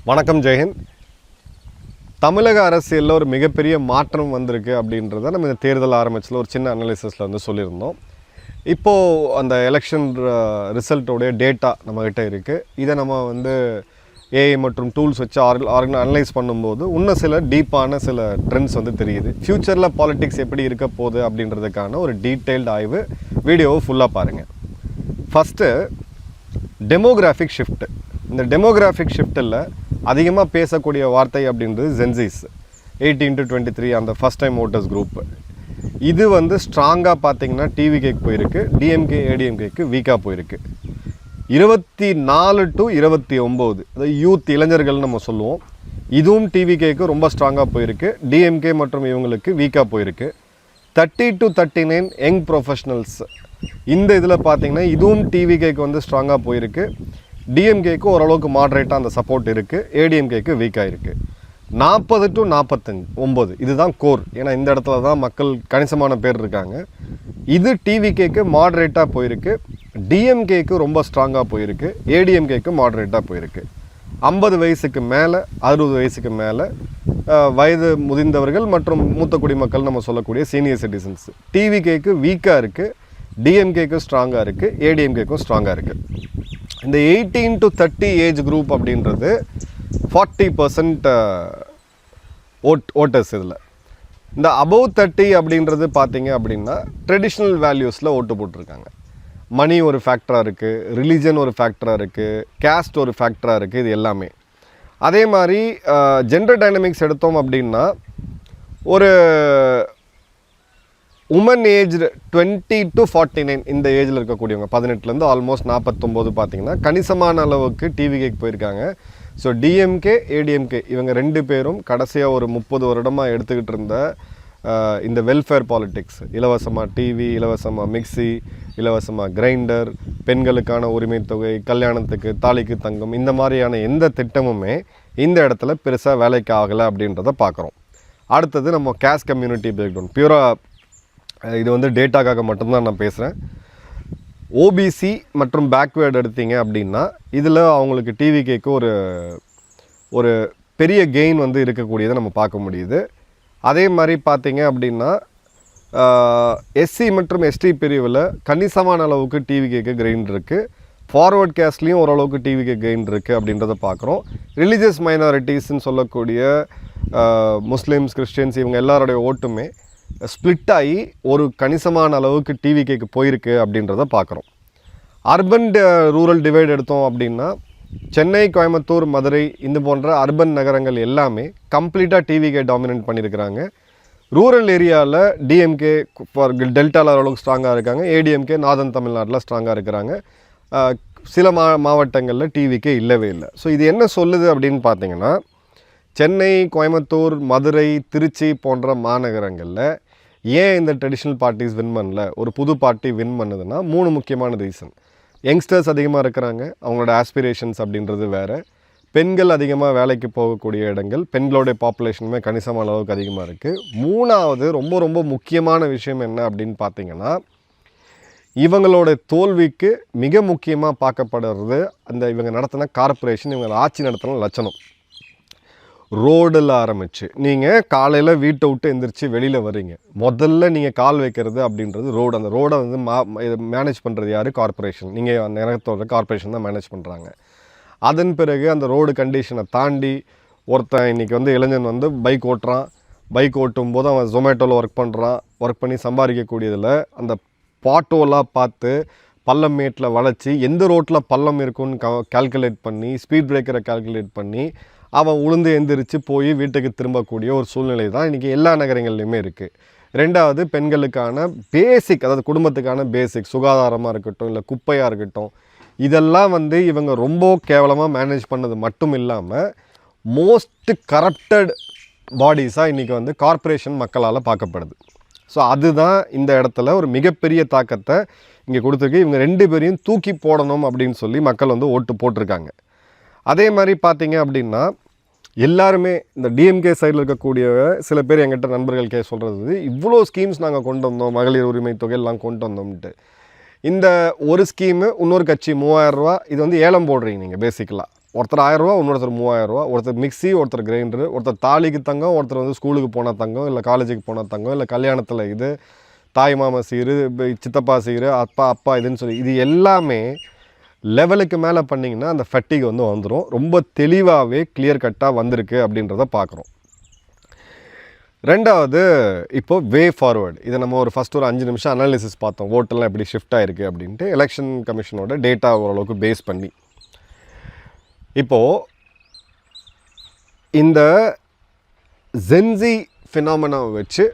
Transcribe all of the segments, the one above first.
வணக்கம் ஜெயஹிந்த். தமிழக அரசியலில் ஒரு மிகப்பெரிய மாற்றம் வந்திருக்கு அப்படின்றத நம்ம இந்த தேர்தல் ஆரம்பிச்சில் ஒரு சின்ன அனாலிசிஸில் வந்து சொல்லியிருந்தோம். இப்போது அந்த எலெக்ஷன் ரிசல்ட்டோடைய டேட்டா நம்மக்கிட்ட இருக்குது. இதை நம்ம வந்து ஏஐ மற்றும் டூல்ஸ் வச்சு அனலைஸ் பண்ணும்போது இன்னும் சில டீப்பான சில ட்ரெண்ட்ஸ் வந்து தெரியுது. ஃப்யூச்சரில் பாலிடிக்ஸ் எப்படி இருக்க போகுது அப்படின்றதுக்கான ஒரு டீட்டெயில்டு ஆய்வு. வீடியோவை ஃபுல்லாக பாருங்கள். First demographic shift. இந்த டெமோகிராஃபிக் ஷிஃப்ட்டில் அதிகமாக பேசக்கூடிய வார்த்தை அப்படின்றது ஜென்சிஸ் 18 to 23 அந்த ஃபஸ்ட் டைம் ஓட்டர்ஸ் குரூப்பு. இது வந்து ஸ்ட்ராங்காக பார்த்திங்கன்னா டிவிகேக்கு போயிருக்கு, டிஎம்கே ஏடிஎம்கேக்கு வீக்காக போயிருக்கு. 24 to 29 அதாவது யூத் இளைஞர்கள்னு நம்ம சொல்லுவோம். இதுவும் டிவிகேக்கு ரொம்ப ஸ்ட்ராங்காக போயிருக்கு, டிஎம்கே மற்றும் இவங்களுக்கு வீக்காக போயிருக்கு. 30 to 39 யங் ப்ரொஃபஷ்னல்ஸ் இந்த இதில் பார்த்திங்கன்னா இதுவும் டிவிகேக்கு வந்து ஸ்ட்ராங்காக போயிருக்கு, டிஎம்கேக்கு ஓரளவுக்கு மாட்ரேட்டாக அந்த சப்போர்ட் இருக்குது, ஏடிஎம்கேக்கு வீக்காக இருக்குது. 40 to 49 இதுதான் கோர். ஏன்னா இந்த இடத்துல தான் மக்கள் கணிசமான பேர் இருக்காங்க. இது டிவிகேக்கு மாட்ரேட்டாக போயிருக்கு, டிஎம்கேக்கு ரொம்ப ஸ்ட்ராங்காக போயிருக்கு, ஏடிஎம்கேக்கு மாட்ரேட்டாக போயிருக்கு. 50 வயசுக்கு மேலே 60 வயசுக்கு மேலே வயது முதிர்ந்தவர்கள் மற்றும் மூத்த குடிமக்கள் நம்ம சொல்லக்கூடிய சீனியர் சிட்டிசன்ஸ் டிவிகேக்கு வீக்காக இருக்குது, டிஎம்கேக்கு ஸ்ட்ராங்காக இருக்குது, ஏடிஎம்கேக்கும் ஸ்ட்ராங்காக இருக்குது. இந்த 18 to 30 ஏஜ் குரூப் அப்படின்றது 40% ஓட்டர்ஸ். இதில் இந்த அபவ் 30 அப்படின்றது பார்த்திங்க அப்படின்னா ட்ரெடிஷ்னல் வேல்யூஸில் ஓட்டு போட்டிருக்காங்க. மணி ஒரு ஃபேக்டராக இருக்குது, ரிலீஜன் ஒரு ஃபேக்டராக இருக்குது, கேஸ்ட் ஒரு ஃபேக்டராக இருக்குது, இது எல்லாமே. அதே மாதிரி ஜெண்டர் டைனமிக்ஸ் எடுத்தோம் அப்படின்னா ஒரு உமன் ஏஜ்டு 20 to 49 இந்த ஏஜில் இருக்கக்கூடியவங்க 18லேருந்து ஆல்மோஸ்ட் 49 பார்த்திங்கன்னா கணிசமான அளவுக்கு டிவிகேக்கு போயிருக்காங்க. ஸோ டிஎம்கே ஏடிஎம்கே இவங்க ரெண்டு பேரும் கடைசியாக ஒரு 30 வருடமாக எடுத்துக்கிட்டு இருந்த இந்த வெல்ஃபேர் பாலிட்டிக்ஸ், இலவசமாக டிவி, இலவசமாக மிக்சி, இலவசமாக கிரைண்டர், பெண்களுக்கான உரிமை தொகை, கல்யாணத்துக்கு தாலிக்கு தங்கம், இந்த மாதிரியான எந்த திட்டமுமே இந்த இடத்துல பெருசாக வேலைக்கு ஆகலை அப்படின்றத பார்க்குறோம். அடுத்தது நம்ம கேஸ்ட் கம்யூனிட்டி பிரேக்டவுன். பியூராக இது வந்து டேட்டாக்காக மட்டும்தான் நான் பேசுகிறேன். ஓபிசி மற்றும் பேக்வேர்டு எடுத்தீங்க அப்படின்னா இதில் அவங்களுக்கு டிவிகேக்கு ஒரு பெரிய கெயின் வந்து இருக்கக்கூடியதை நம்ம பார்க்க முடியுது. அதே மாதிரி பார்த்தீங்க அப்படின்னா எஸ்சி மற்றும் எஸ்டி பிரிவில் கணிசமான அளவுக்கு டிவிகேக்கு கெயின் இருக்குது, ஃபார்வர்ட் கேஸ்ட்லேயும் ஓரளவுக்கு டிவிகே கெயின் இருக்குது அப்படின்றத பார்க்குறோம். ரிலீஜியஸ் மைனாரிட்டிஸ்ன்னு சொல்லக்கூடிய முஸ்லீம்ஸ், கிறிஸ்டியன்ஸ் இவங்க எல்லாருடைய ஓட்டுமே ஸ்ப்ளிட் ஆகி ஒரு கணிசமான அளவுக்கு டிவிகேக்கு போயிருக்கு அப்படின்றத பார்க்குறோம். அர்பன் ரூரல் டிவைட் எடுத்தோம் அப்படின்னா சென்னை, கோயம்புத்தூர், மதுரை இந்த போன்ற அர்பன் நகரங்கள் எல்லாமே கம்ப்ளீட்டாக டிவிகே டாமினேட் பண்ணியிருக்கிறாங்க. ரூரல் ஏரியாவில் டிஎம்கே டெல்டாவில் ஓரளவுக்கு ஸ்ட்ராங்காக இருக்காங்க, ஏடிஎம்கே நார்தன் தமிழ்நாட்டில் ஸ்ட்ராங்காக இருக்கிறாங்க. சில மாவட்டங்களில் டிவிகே இல்லவே இல்லை. ஸோ இது என்ன சொல்லுது அப்படின்னு பார்த்தீங்கன்னா சென்னை, கோயம்புத்தூர், மதுரை, திருச்சி போன்ற மாநகரங்களில் ஏன் இந்த ட்ரெடிஷ்னல் பார்ட்டிஸ் வின் பண்ணல, ஒரு புது பார்ட்டி வின் பண்ணுதுன்னா 3 முக்கியமான ரீசன். யங்ஸ்டர்ஸ் அதிகமாக இருக்கிறாங்க, அவங்களோட ஆஸ்பிரேஷன்ஸ் அப்படின்றது வேறு. பெண்கள் அதிகமாக வேலைக்கு போகக்கூடிய இடங்கள், பெண்களுடைய பாப்புலேஷனுமே கணிசமான அளவுக்கு அதிகமாக இருக்குது. 3வது ரொம்ப ரொம்ப முக்கியமான விஷயம் என்ன அப்படின்னு பார்த்தீங்கன்னா இவங்களோட தோல்விக்கு மிக முக்கியமாக பார்க்கப்படுறது அந்த இவங்க நடத்தின கார்ப்பரேஷன், இவங்க ஆட்சி நடத்தின லட்சணம். ரோடில் ஆரம்பிச்சு நீங்கள் காலையில் வீட்டை விட்டு எந்திரிச்சு வெளியில் வரீங்க, முதல்ல நீங்கள் கால் வைக்கிறது அப்படின்றது ரோடு. அந்த ரோடை வந்து மேனேஜ் பண்ணுறது யார்? கார்ப்பரேஷன். நீங்கள் நேரத்தோட கார்ப்பரேஷன் தான் மேனேஜ் பண்ணுறாங்க. அதன் பிறகு அந்த ரோடு கண்டிஷனை தாண்டி ஒருத்தன் இன்றைக்கி வந்து இளைஞன் வந்து பைக் ஓட்டுறான், பைக் ஓட்டும் போது அவன் ஜொமேட்டோவில் ஒர்க் பண்ணி சம்பாதிக்கக்கூடியதில் அந்த பாட்டோலாக பார்த்து பள்ளம் மேட்டில் வளைச்சி எந்த ரோட்டில் பள்ளம் இருக்குன்னு கால்குலேட் பண்ணி ஸ்பீட் பிரேக்கரை கால்குலேட் பண்ணி அவன் உளுந்து எந்திரிச்சு போய் வீட்டுக்கு திரும்பக்கூடிய ஒரு சூழ்நிலை தான் இன்றைக்கி எல்லா நகரங்கள்லையுமே இருக்குது. 2வது பெண்களுக்கான பேசிக், அதாவது குடும்பத்துக்கான பேசிக் சுகாதாரமாக இருக்கட்டும், இல்லை குப்பையாக இருக்கட்டும், இதெல்லாம் வந்து இவங்க ரொம்ப கேவலமாக மேனேஜ் பண்ணது மட்டும் இல்லாமல் மோஸ்ட் கரப்டட் பாடிஸாக இன்றைக்கி வந்து கார்ப்பரேஷன் மக்களால் பார்க்கப்படுது. ஸோ அதுதான் இந்த இடத்துல ஒரு மிகப்பெரிய தாக்கத்தை இங்கே கொடுத்துருக்கு. இவங்க 2 பேரையும் தூக்கி போடணும் அப்படின்னு சொல்லி மக்கள் வந்து ஓட்டு போட்டிருக்காங்க. அதே மாதிரி பார்த்தீங்க அப்படின்னா எல்லாருமே இந்த டிஎம்கே சைடில் இருக்கக்கூடிய சில பேர் எங்கிட்ட நண்பர்கள் சொல்கிறது, இவ்வளோ ஸ்கீம்ஸ் நாங்கள் கொண்டு வந்தோம், மகளிர் உரிமை தொகையெல்லாம் கொண்டு வந்தோம்ட்டு. இந்த ஒரு ஸ்கீமு இன்னொரு கட்சி 3000 ரூபா, இது வந்து ஏலம் போடுறீங்க நீங்கள் பேசிக்கலாக. ஒருத்தர் 1000 ரூபா, இன்னொருத்தர் 3000 ரூபா, ஒருத்தர் மிக்ஸி, ஒருத்தர் கிரைண்டரு, ஒருத்தர் தாலிக்கு தங்கம், ஒருத்தர் வந்து ஸ்கூலுக்கு போனால் தங்கம், இல்லை காலேஜுக்கு போனால் தங்கம், இல்லை கல்யாணத்தில் இது, தாய் மாமா சீரு, சித்தப்பா சீரு, அப்பா இதுன்னு சொல்லி இது எல்லாமே லெவலுக்கு மேலே பண்ணிங்கன்னா அந்த ஃபட்டிக் வந்து வந்துடும். ரொம்ப தெளிவாகவே கிளியர் கட்டாக வந்திருக்கு அப்படின்றத பார்க்குறோம். ரெண்டாவது, இப்போது வே ஃபார்வர்டு. இதை நம்ம ஒரு ஃபஸ்ட் ஒரு 5 நிமிஷம் அனாலிசிஸ் பார்த்தோம். ஓட்டெல்லாம் எப்படி ஷிஃப்ட் ஆகிருக்கு அப்படின்ட்டு எலெக்ஷன் கமிஷனோட டேட்டா ஓரளவுக்கு பேஸ் பண்ணி. இப்போது இந்த ஜென்சி ஃபினாமினாவை வச்சு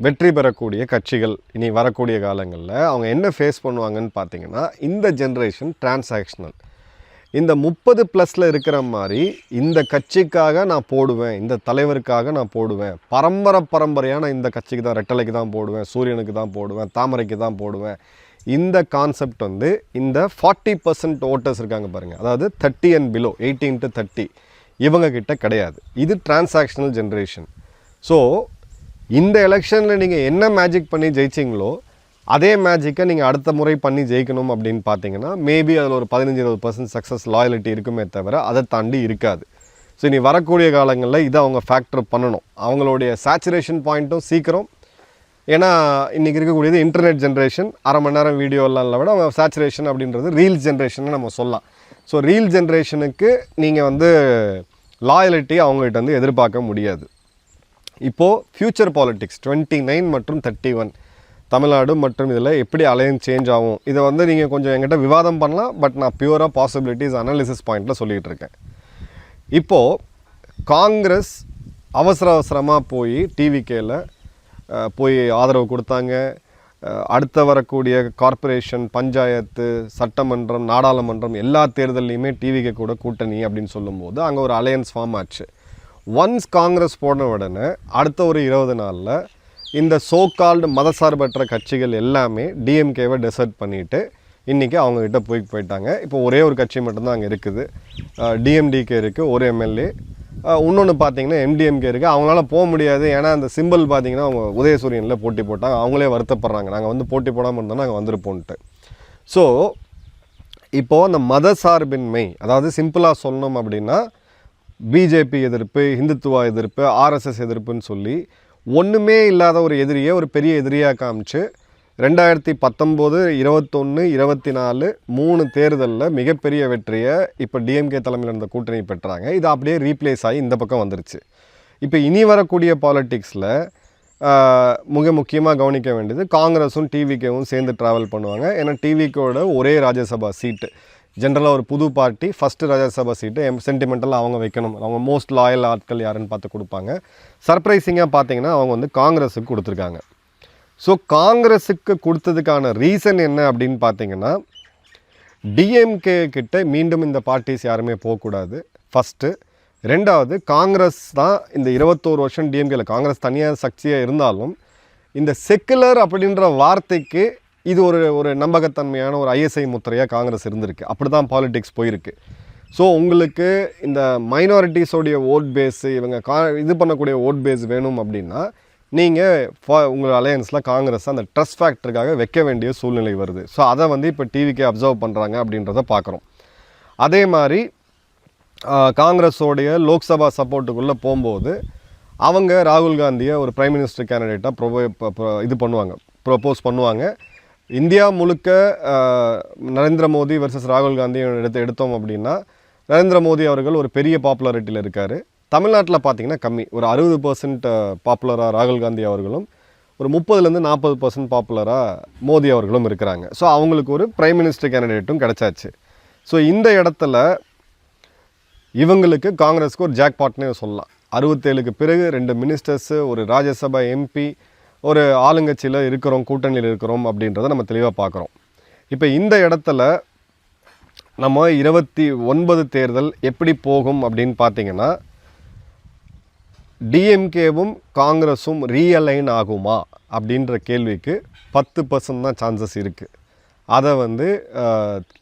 வெற்றி பெறக்கூடிய கட்சிகள் இனி வரக்கூடிய காலங்களில் அவங்க என்ன ஃபேஸ் பண்ணுவாங்கன்னு பார்த்தீங்கன்னா, இந்த ஜென்ரேஷன் டிரான்சாக்ஷனல். இந்த 30+ இருக்கிற மாதிரி இந்த கட்சிக்காக நான் போடுவேன், இந்த தலைவருக்காக நான் போடுவேன், பரம்பரையான இந்த கட்சிக்கு தான், ரெட்டலைக்கு தான் போடுவேன், சூரியனுக்கு தான் போடுவேன், தாமரைக்கு தான் போடுவேன். இந்த கான்செப்ட் வந்து இந்த 40% ஓட்டர்ஸ் இருக்காங்க பாருங்கள், அதாவது 30 and below, 18 to 30 இவங்கக்கிட்ட கிடையாது. இது டிரான்சாக்ஷனல் ஜென்ரேஷன். ஸோ இந்த எலெக்ஷனில் நீங்கள் என்ன மேஜிக் பண்ணி ஜெயிச்சிங்களோ அதே மேஜிக்கை நீங்கள் அடுத்த முறை பண்ணி ஜெயிக்கணும் அப்படின்னு பார்த்தீங்கன்னா மேபி அதில் ஒரு 15-20% சக்ஸஸ் லாயலிட்டி இருக்குமே தவிர அதை தாண்டி இருக்காது. ஸோ இனி வரக்கூடிய காலங்களில் இதை அவங்க ஃபேக்டர் பண்ணணும். அவங்களுடைய சேச்சுரேஷன் பாயிண்ட்டும் சீக்கிரம், ஏன்னா இன்றைக்கி இருக்கக்கூடியது இன்டர்நெட் ஜென்ரேஷன், அரை மணி நேரம் வீடியோலாம் விட அவங்க சேச்சுரேஷன் அப்படின்றது ரீல்ஸ் ஜென்ரேஷன் நம்ம சொல்லலாம். ஸோ ரீல் ஜென்ரேஷனுக்கு நீங்கள் வந்து லாயலிட்டி அவங்ககிட்ட வந்து எதிர்பார்க்க முடியாது. இப்போது ஃப்யூச்சர் பாலிட்டிக்ஸ் 29 மற்றும் 31 தமிழ்நாடு மற்றும் இதில் எப்படி அலையன்ஸ் சேஞ்ச் ஆகும், இதை வந்து நீங்கள் கொஞ்சம் என்கிட்ட விவாதம் பண்ணலாம். பட் நான் பியூராக பாசிபிலிட்டிஸ் அனாலிசிஸ் பாயிண்டில் சொல்லிகிட்டு இருக்கேன். இப்போது காங்கிரஸ் அவசரமாக போய் டிவிகேல போய் ஆதரவு கொடுத்தாங்க. அடுத்த வரக்கூடிய கார்ப்பரேஷன், பஞ்சாயத்து, சட்டமன்றம், நாடாளுமன்றம் எல்லா தேர்தல்லையுமே டிவிகே கூட கூட்டணி அப்படின்னு சொல்லும்போது அங்கே ஒரு அலையன்ஸ் ஃபார்ம் ஆச்சு. ஒன்ஸ் காங்கிரஸ் போன உடனே அடுத்த ஒரு 20 நாளில் இந்த சோகால்டு மதசார்பற்ற கட்சிகள் எல்லாமே டிஎம்கேவை டெசர்ட் பண்ணிவிட்டு இன்றைக்கி அவங்கக்கிட்ட போயிட்டாங்க. இப்போ ஒரே ஒரு கட்சி மட்டும்தான் அங்கே இருக்குது, டிஎம்டிகே இருக்குது, ஒரு எம்எல்ஏ. இன்னொன்று பார்த்தீங்கன்னா எம்டிஎம்கே இருக்குது. அவங்களால போக முடியாது, ஏன்னா அந்த சிம்பிள் பார்த்தீங்கன்னா அவங்க உதயசூரியனில் போட்டி போட்டாங்க. அவங்களே வருத்தப்படுறாங்க, நாங்கள் வந்து போட்டி போடாமல் இருந்தோம்னா நாங்கள் வந்திருப்போன்ட்டு. ஸோ இப்போது அந்த மதசார்பின்மை, அதாவது சிம்பிளாக சொல்லணும் அப்படின்னா பிஜேபி எதிர்ப்பு, இந்துத்துவா எதிர்ப்பு, ஆர்எஸ்எஸ் எதிர்ப்புன்னு சொல்லி ஒன்றுமே இல்லாத ஒரு எதிரியை ஒரு பெரிய எதிரியாக காமிச்சு 2019, 21, 24 3 தேர்தலில் மிகப்பெரிய வெற்றியை இப்போ டிஎம்கே தலைமையில் இருந்த கூட்டணி பெற்றாங்க. இது அப்படியே ரீப்ளேஸ் ஆகி இந்த பக்கம் வந்துருச்சு. இப்போ இனி வரக்கூடிய பாலிட்டிக்ஸில் மிக முக்கியமாக கவனிக்க வேண்டியது, காங்கிரஸும் டிவிகேவும் சேர்ந்து ட்ராவல் பண்ணுவாங்க. ஏன்னா டிவிகேவோட ஒரே ராஜ்யசபா சீட்டு, ஜென்ரலாக ஒரு புது பார்ட்டி ஃபஸ்ட்டு ராஜ்யசபா சீட்டு சென்டிமெண்டலாக அவங்க வைக்கணும். அவங்க மோஸ்ட் லாயல் ஆட்கள் யாருன்னு பார்த்து கொடுப்பாங்க. சர்ப்ரைசிங்காக பார்த்தீங்கன்னா அவங்க வந்து காங்கிரஸுக்கு கொடுத்துருக்காங்க. ஸோ காங்கிரஸுக்கு கொடுத்ததுக்கான ரீசன் என்ன அப்படின்னு பார்த்தீங்கன்னா, டிஎம்கே கிட்ட மீண்டும் இந்த பார்ட்டிஸ் யாருமே போகக்கூடாது ஃபஸ்ட்டு. ரெண்டாவது, காங்கிரஸ் தான் இந்த 21 வருஷம் டிஎம்கேல, காங்கிரஸ் தனியாக சக்தியாக இருந்தாலும் இந்த செக்குலர் அப்படின்ற வார்த்தைக்கு இது ஒரு நம்பகத்தன்மையான ஒரு ஐஎஸ்ஐ முத்திரையாக காங்கிரஸ் இருந்திருக்கு. அப்படி தான் பாலிடிக்ஸ் போயிருக்கு. ஸோ உங்களுக்கு இந்த மைனாரிட்டிஸோடைய ஓட் பேஸு, இவங்க இது பண்ணக்கூடிய ஓட் பேஸ் வேணும் அப்படின்னா நீங்கள் உங்கள் அலையன்ஸில் காங்கிரஸ் அந்த ட்ரஸ்ட் ஃபேக்டருக்காக வைக்க வேண்டிய சூழ்நிலை வருது. ஸோ அதை வந்து இப்போ டிவிக்கே அப்சர்வ் பண்ணுறாங்க அப்படின்றத பார்க்குறோம். அதே மாதிரி காங்கிரஸோடைய லோக்சபா சப்போர்ட்டுக்குள்ளே போகும்போது அவங்க ராகுல் காந்தியை ஒரு பிரைம் மினிஸ்டர் கேண்டிடேட்டாக இது பண்ணுவாங்க, ப்ரொப்போஸ் பண்ணுவாங்க. இந்தியா முழுக்க நரேந்திர மோடி வர்சஸ் ராகுல் காந்தி எடுத்தோம் அப்படின்னா நரேந்திர மோடி அவர்கள் ஒரு பெரிய பாப்புலாரிட்டியில் இருக்கார். தமிழ்நாட்டில் பார்த்திங்கன்னா கம்மி, ஒரு 60% பாப்புலராக ராகுல் காந்தி அவர்களும் ஒரு 30-40% பாப்புலராக மோடி அவர்களும் இருக்கிறாங்க. ஸோ அவங்களுக்கு ஒரு பிரைம் மினிஸ்டர் கேண்டிடேட்டும் கிடச்சாச்சு. ஸோ இந்த இடத்துல இவங்களுக்கு காங்கிரஸுக்கு ஒரு ஜாக்பாட்னே சொல்லலாம். 67க்கு பிறகு 2 மினிஸ்டர்ஸு, ஒரு ராஜ்யசபா எம்பி, ஒரு ஆளுங்கட்சியில் இருக்கிறோம், கூட்டணியில் இருக்கிறோம் அப்படின்றத நம்ம தெளிவாக பார்க்குறோம். இப்போ இந்த இடத்துல நம்ம 29 தேர்தல் எப்படி போகும் அப்படின்னு பார்த்தீங்கன்னா, டிஎம்கேவும் காங்கிரஸும் ரீஅலைன் ஆகுமா அப்படின்ற கேள்விக்கு 10% தான் சான்சஸ் இருக்குது. அதை வந்து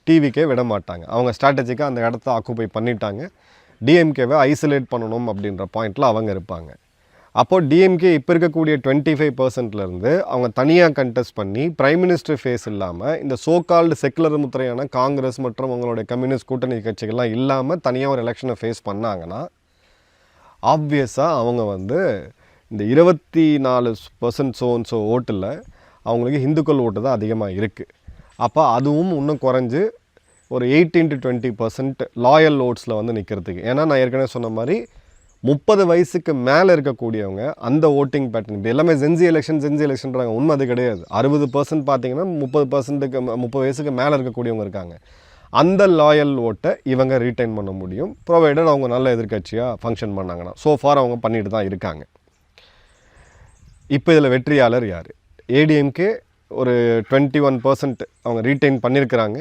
டிவிக்கே விட மாட்டாங்க. அவங்க ஸ்ட்ராட்டஜிக்காக அந்த இடத்த ஆக்குப்பை பண்ணிட்டாங்க. டிஎம்கேவை ஐசோலேட் பண்ணணும் அப்படின்ற பாயிண்டில் அவங்க இருப்பாங்க. அப்போது டிஎம்கே இப்போ இருக்கக்கூடிய 25%லேருந்து அவங்க தனியாக கண்டெஸ்ட் பண்ணி பிரைம் மினிஸ்டர் ஃபேஸ் இல்லாமல் இந்த சோகால்டு செக்குலர் முத்திரையான காங்கிரஸ் மற்றும் அவங்களுடைய கம்யூனிஸ்ட் கூட்டணி கட்சிகள்லாம் இல்லாமல் தனியாக ஒரு எலெக்ஷனை ஃபேஸ் பண்ணாங்கன்னா ஆப்வியஸாக அவங்க வந்து இந்த 24% ஸோ ஓட்டில் அவங்களுக்கு இந்துக்கள் ஓட்டு தான் அதிகமாக இருக்குது. அப்போ அதுவும் இன்னும் குறைஞ்சி ஒரு 18 to 20% லாயல் ஓட்ஸில் வந்து நிற்கிறதுக்கு. ஏன்னா நான் ஏற்கனவே சொன்ன மாதிரி 30 வயசுக்கு மேலே இருக்கக்கூடியவங்க அந்த ஓட்டிங் பேட்டர்ன் இப்போ எல்லாமே ஜென்சி எலெக்ஷன்றாங்க. உண்மை அது கிடையாது. 60% பார்த்தீங்கன்னா 30 வயசுக்கு மேலே இருக்கக்கூடியவங்க இருக்காங்க. அந்த லாயல் ஓட்டை இவங்க ரீட்டைன் பண்ண முடியும், ப்ரொவைடட் அவங்க நல்ல எதிர்க்கட்சியாக ஃபங்க்ஷன் பண்ணாங்கன்னா. ஸோஃபார் அவங்க பண்ணிட்டு தான் இருக்காங்க. இப்போ இதில் வெற்றியாளர் யார்? ஏடிஎம்கே ஒரு 21% அவங்க ரீட்டைன் பண்ணியிருக்கிறாங்க.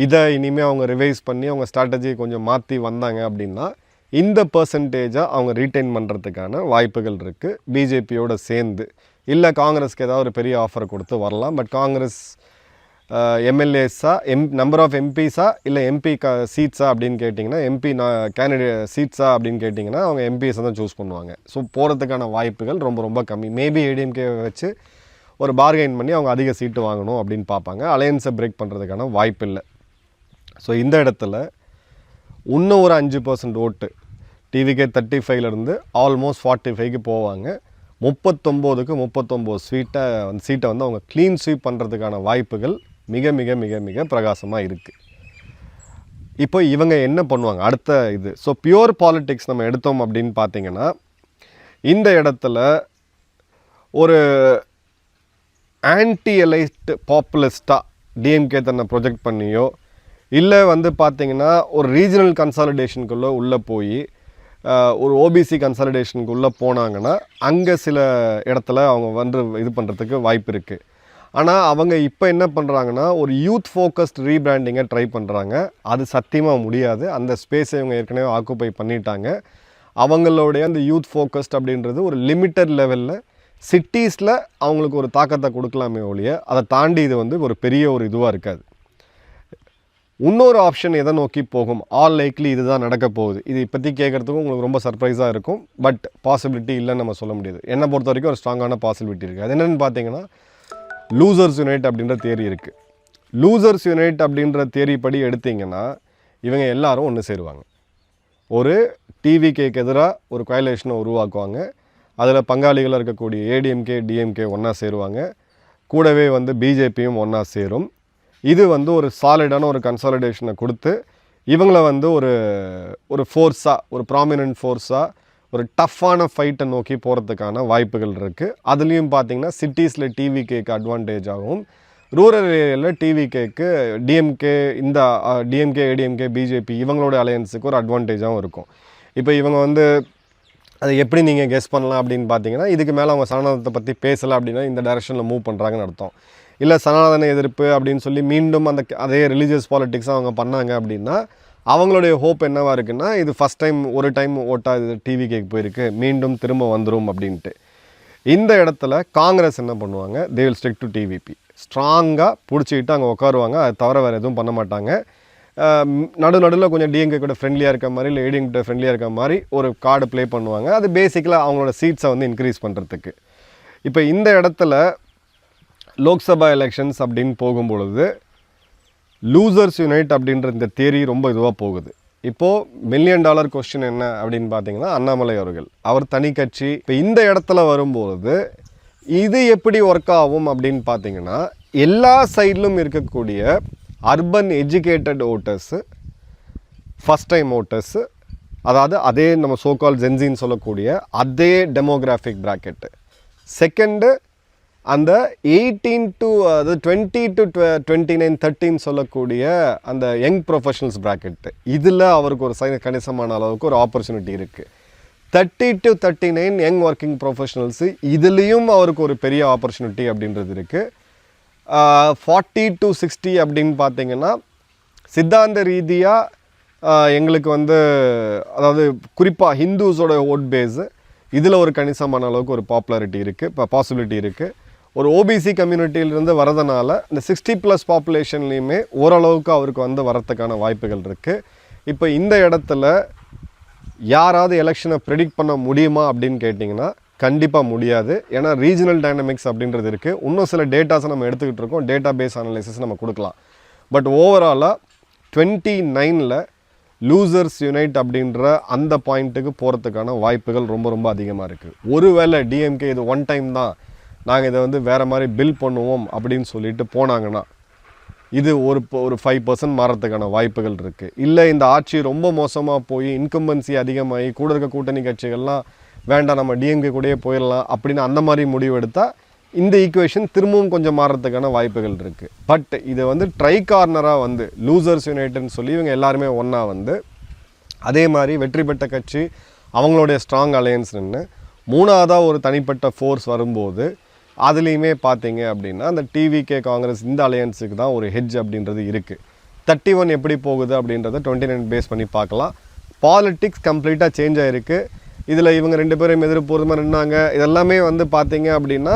இதை இனிமேல் அவங்க ரிவைஸ் பண்ணி அவங்க ஸ்ட்ராட்டஜியை கொஞ்சம் மாற்றி வந்தாங்க அப்படின்னா இந்த பர்சன்டேஜாக அவங்க ரீட்டைன் பண்ணுறதுக்கான வாய்ப்புகள் இருக்குது. பிஜேபியோடு சேர்ந்து இல்லை காங்கிரஸ்க்கு ஏதாவது ஒரு பெரிய ஆஃபரை கொடுத்து வரலாம். பட் காங்கிரஸ் எம்எல்ஏஸா நம்பர் ஆஃப் எம்பிஸா இல்லை எம்பி சீட்ஸா அப்படின்னு கேட்டிங்கன்னா கேண்டிடேட் சீட்ஸா அப்படின்னு கேட்டிங்கன்னா அவங்க எம்பிஸை தான் சூஸ் பண்ணுவாங்க. ஸோ போகிறதுக்கான வாய்ப்புகள் ரொம்ப ரொம்ப கம்மி. மேபி ஏடிஎம்கே வச்சு ஒரு பார்கெயின் பண்ணி அவங்க அதிக சீட்டு வாங்கணும் அப்படின்னு பார்ப்பாங்க. அலையன்ஸை பிரேக் பண்ணுறதுக்கான வாய்ப்பு இல்லை. ஸோ இந்த இடத்துல இன்னும் ஒரு 5% ஓட்டு டிவிகே 35லேருந்து ஆல்மோஸ்ட் 45க்கு போவாங்க. 39க்கு 39 சீட்டை வந்து அவங்க க்ளீன் ஸ்வீப் பண்ணுறதுக்கான வாய்ப்புகள் மிக மிக மிக மிக பிரகாசமாக இருக்குது. இப்போ இவங்க என்ன பண்ணுவாங்க அடுத்த இது? ஸோ பியூர் பாலிட்டிக்ஸ் நம்ம எடுத்தோம் அப்படின்னு பார்த்தீங்கன்னா இந்த இடத்துல ஒரு ஆன்டி எலைட் பாப்புலிஸ்ட்டாக டிஎம்கே தன்னை ப்ரொஜெக்ட் பண்ணியோ இல்லை வந்து பார்த்திங்கன்னா ஒரு ரீஜனல் கன்சாலிடேஷனுக்குள்ளே உள்ளே போய் ஒரு ஓபிசி கன்சாலிடேஷனுக்குள்ளே போனாங்கன்னா அங்கே சில இடத்துல அவங்க வந்து இது பண்ணுறதுக்கு வாய்ப்பு இருக்குது. ஆனால் அவங்க இப்போ என்ன பண்ணுறாங்கன்னா ஒரு யூத் ஃபோக்கஸ்ட் ரீபிராண்டிங்கை ட்ரை பண்ணுறாங்க. அது சத்தியமாக முடியாது. அந்த ஸ்பேஸை இவங்க ஏற்கனவே ஆக்குப்பை பண்ணிட்டாங்க. அவங்களுடைய அந்த யூத் ஃபோக்கஸ்ட் அப்படின்றது ஒரு லிமிட்டட் லெவலில் சிட்டிஸில் அவங்களுக்கு ஒரு தாக்கத்தை கொடுக்கலாமே ஒழிய அதை தாண்டி இது வந்து ஒரு பெரிய ஒரு இதுவாக இருக்காது. இன்னொரு ஆப்ஷன் எதை நோக்கி போகும்? ஆல் லைக்லி இதுதான் நடக்க போகுது. இது இப்போத்தி கேட்குறதுக்கும் உங்களுக்கு ரொம்ப சர்ப்ரைஸாக இருக்கும். பட் பாசிபிலிட்டி இல்லைன்னு நம்ம சொல்ல முடியாது. என்னை பொறுத்த வரைக்கும் ஒரு ஸ்ட்ராங்கான பாசிபிலிட்டி இருக்குது. அது என்னென்னு பார்த்தீங்கன்னா லூசர்ஸ் யுனைட் அப்படின்ற தியரி இருக்குது. லூசர்ஸ் யுனைட் அப்படின்ற தியரி படி எடுத்திங்கன்னா இவங்க எல்லாரும் ஒன்று சேருவாங்க. ஒரு டிவிகேக்கு எதிராக ஒரு கோயலேஷனை உருவாக்குவாங்க. அதில் பங்காளிகளாக இருக்கக்கூடிய ஏடிஎம்கே டிஎம்கே ஒன்றா சேருவாங்க. கூடவே வந்து பிஜேபியும் ஒன்றா சேரும். இது வந்து ஒரு சாலிடான ஒரு கன்சாலிடேஷனை கொடுத்து இவங்கள வந்து ஒரு ஃபோர்ஸாக ஒரு ப்ராமினன்ட் ஃபோர்ஸாக ஒரு டஃப்பான ஃபைட்டை நோக்கி போகிறதுக்கான வாய்ப்புகள் இருக்குது. அதுலேயும் பார்த்திங்கன்னா சிட்டிஸில் டிவிகேக்கு அட்வான்டேஜ் ஆகும், ரூரல் ஏரியாவில் டிவிகேக்கு டிஎம்கே இந்த டிஎம்கே ஏடிஎம்கே பிஜேபி இவங்களோட அலையன்ஸுக்கு ஒரு அட்வான்டேஜாகவும் இருக்கும். இப்போ இவங்க வந்து அதை எப்படி நீங்கள் கெஸ் பண்ணலாம் அப்படின்னு பார்த்தீங்கன்னா இதுக்கு மேலே அவங்க சனாதனத்தை பற்றி பேசலை அப்படின்னா இந்த டைரெக்ஷனில் மூவ் பண்ணுறாங்கன்னு அர்த்தம். இல்லை சனாதன எதிர்ப்பு அப்படின்னு சொல்லி மீண்டும் அதே ரிலீஜியஸ் பாலிட்டிக்ஸாக அவங்க பண்ணாங்க அப்படின்னா அவங்களுடைய ஹோப் என்னவாக இருக்குன்னா இது ஃபஸ்ட் டைம் ஒரு டைம் ஓட்டாக இது டிவிகேக்கு போயிருக்கு, மீண்டும் திரும்ப வந்துடும் அப்படின்ட்டு. இந்த இடத்துல காங்கிரஸ் என்ன பண்ணுவாங்க? They will stick to TVP. ஸ்ட்ராங்காக பிடிச்சிக்கிட்டு அங்கே உட்காருவாங்க. அது தவிர வேறு எதுவும் பண்ண மாட்டாங்க. நடுவில் கொஞ்சம் டிஎம்கே கூட ஃப்ரெண்ட்லியாக இருக்க மாதிரி இல்லை ஏடிஎம்கே கூட ஃப்ரெண்ட்லியாக இருக்க மாதிரி ஒரு கார்டு ப்ளே பண்ணுவாங்க. அது பேசிக்கலாக அவங்களோட சீட்ஸை வந்து இன்க்ரீஸ் பண்ணுறதுக்கு. இப்போ இந்த இடத்துல லோக்சபா எலெக்ஷன்ஸ் அப்படின்னு போகும்பொழுது லூசர்ஸ் யுனைட் அப்படின்ற இந்த தியரி ரொம்ப இதுவாக போகுது. இப்போது $1 மில்லியன் கொஸ்டின் என்ன அப்படின்னு பார்த்தீங்கன்னா அண்ணாமலை அவர்கள் அவர் தனி கட்சி. இப்போ இந்த இடத்துல வரும்போது இது எப்படி ஒர்க் ஆகும் அப்படின்னு பார்த்தீங்கன்னா எல்லா சைட்லும் இருக்கக்கூடிய urban educated voters, first time voters, அதாவது அதே நம்ம சோகால் ஜென்சின்னு சொல்லக்கூடிய அதே டெமோகிராஃபிக் ப்ராக்கெட்டு. செகண்டு அந்த 18 to 20 to 29 13 சொல்லக்கூடிய அந்த யங் ப்ரொஃபஷனல்ஸ் ப்ராக்கெட்டு. இதில் அவருக்கு ஒரு கணிசமான அளவுக்கு ஒரு ஆப்பர்ச்சுனிட்டி இருக்குது. 30 to 39 யங் ஒர்க்கிங் ப்ரொஃபஷனல்ஸு இதுலேயும் அவருக்கு ஒரு பெரிய ஆப்பர்ச்சுனிட்டி அப்படின்றது இருக்குது. 40 to 60 அப்படின்னு பார்த்தீங்கன்னா சித்தாந்த ரீதியாக எங்களுக்கு வந்து அதாவது குறிப்பாக ஹிந்துஸோட ஓட் பேஸு இதில் ஒரு கணிசமான அளவுக்கு ஒரு பாப்புலாரிட்டி இருக்குது, இப்போ பாசிபிலிட்டி இருக்குது. ஒரு ஓபிசி கம்யூனிட்டியிலிருந்து வரதுனால இந்த 60+ பாப்புலேஷன்லேயுமே ஓரளவுக்கு அவருக்கு வந்து வரத்துக்கான வாய்ப்புகள் இருக்குது. இப்போ இந்த இடத்துல யாராவது எலெக்ஷனை ப்ரெடிக்ட் பண்ண முடியுமா அப்படின்னு கேட்டிங்கன்னா கண்டிப்பாக முடியாது. ஏன்னா ரீஜனல் டைனமிக்ஸ் அப்படின்றது இருக்குது. இன்னும் சில டேட்டாஸை நம்ம எடுத்துக்கிட்டு இருக்கோம், டேட்டா பேஸ் அனலைசிஸ் நம்ம கொடுக்கலாம். பட் ஓவராலாக 29ல் லூசர்ஸ் யுனைட் அப்படின்ற அந்த பாயிண்ட்டுக்கு போகிறதுக்கான வாய்ப்புகள் ரொம்ப ரொம்ப அதிகமாக இருக்குது. ஒருவேளை டிஎம்கே இது ஒன் டைம் தான், நாங்கள் இதை வந்து வேறு மாதிரி பில் பண்ணுவோம் அப்படின்னு சொல்லிட்டு போனாங்கன்னா இது ஒரு 5% மாறத்துக்கான வாய்ப்புகள் இருக்குது. இல்லை இந்த ஆட்சி ரொம்ப மோசமாக போய் இன்கம்பன்சி அதிகமாகி கூட இருக்க கூட்டணி கட்சிகள்லாம் வேண்டாம் நம்ம டிஎம்கே கூடயே போயிடலாம் அப்படின்னு அந்த மாதிரி முடிவு எடுத்தால் இந்த ஈக்குவேஷன் திரும்பவும் கொஞ்சம் மாறுறதுக்கான வாய்ப்புகள் இருக்குது. பட் இது வந்து ட்ரை கார்னராக வந்து லூசர்ஸ் யுனைட்னு சொல்லி இவங்க எல்லாருமே ஒன்றா வந்து அதே மாதிரி வெற்றி பெற்ற கட்சி அவங்களுடைய ஸ்ட்ராங் அலையன்ஸ் நின்று மூணாவதாக ஒரு தனிப்பட்ட ஃபோர்ஸ் வரும்போது அதுலேயுமே பார்த்தீங்க அப்படின்னா அந்த டிவிகே காங்கிரஸ் இந்த அலையன்ஸுக்கு தான் ஒரு ஹெட்ஜ் அப்படின்றது இருக்குது. 31 எப்படி போகுது அப்படின்றத 29 பேஸ் பண்ணி பார்க்கலாம். பாலிட்டிக்ஸ் கம்ப்ளீட்டாக சேஞ்ச் ஆகிருக்கு. இதில் இவங்க 2 பேரும் எதிர்ப்பூர்வமாக நின்னாங்க. இதெல்லாமே வந்து பார்த்தீங்க அப்படின்னா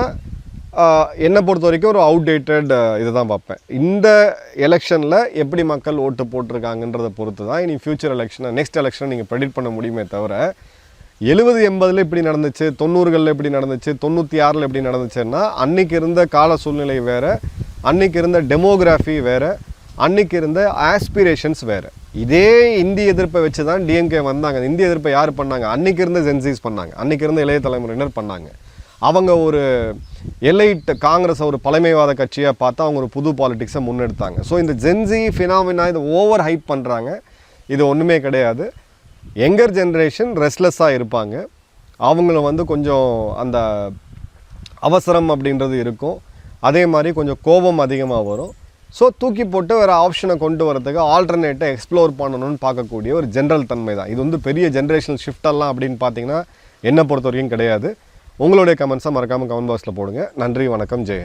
என்னை பொறுத்த வரைக்கும் ஒரு அவுடேட்டட் இதை தான் பார்ப்பேன். இந்த எலெக்ஷனில் எப்படி மக்கள் ஓட்டு போட்டிருக்காங்கன்றதை பொறுத்து தான் இனி ஃப்யூச்சர் எலெக்ஷனை நெக்ஸ்ட் எலெக்ஷனை நீங்கள் ப்ரெடிக்ட் பண்ண முடியுமே தவிர 70-80 எப்படி நடந்துச்சு, 90களில் எப்படி நடந்துச்சு, 96ல் எப்படி நடந்துச்சுன்னா அன்றைக்கி இருந்த கால சூழ்நிலை வேறு, அன்றைக்கி இருந்த டெமோகிராஃபி வேறு, அன்றைக்கி இருந்த ஆஸ்பிரேஷன்ஸ் வேறு. இதே இந்திய எதிர்ப்பை வச்சு தான் டிஎம்கே வந்தாங்க. இந்திய எதிர்ப்பை யார் பண்ணாங்க? அன்றைக்கி இருந்த ஜென்சிஸ் பண்ணாங்க, அன்றைக்கி இருந்த இளைய தலைமுறையினர் பண்ணாங்க. அவங்க ஒரு எலைட் காங்கிரஸ் ஒரு பழமைவாத கட்சியாக பார்த்தா அவங்க ஒரு புது பாலிட்டிக்ஸை முன்னெடுத்தாங்க. ஸோ இந்த ஜென்சி ஃபினாமினா இதை ஓவர் ஹைப் பண்ணுறாங்க. இது ஒன்றுமே கிடையாது. யங்கர் ஜென்ரேஷன் ரெஸ்ட்லெஸ்ஸாக இருப்பாங்க. அவங்கள வந்து கொஞ்சம் அந்த அவசரம் அப்படின்றது இருக்கும். அதே மாதிரி கொஞ்சம் கோபம் அதிகமாக வரும். ஸோ தூக்கி போட்டு வேறு ஆப்ஷனை கொண்டு வரதுக்கு ஆல்டர்னேட்டை எக்ஸ்ப்ளோர் பண்ணணும்னு பார்க்கக்கூடிய ஒரு ஜென்ரல் தன்மை தான் இது. வந்து பெரிய ஜென்ரேஷனல் ஷிஃப்டெல்லாம் அப்படின்னு பார்த்தீங்கன்னா என்னை பொறுத்த வரைக்கும் கிடையாது. உங்களுடைய கமெண்ட்ஸை மறக்காமல் கமெண்ட் பாக்ஸில் போடுங்க. நன்றி, வணக்கம், ஜெயன்.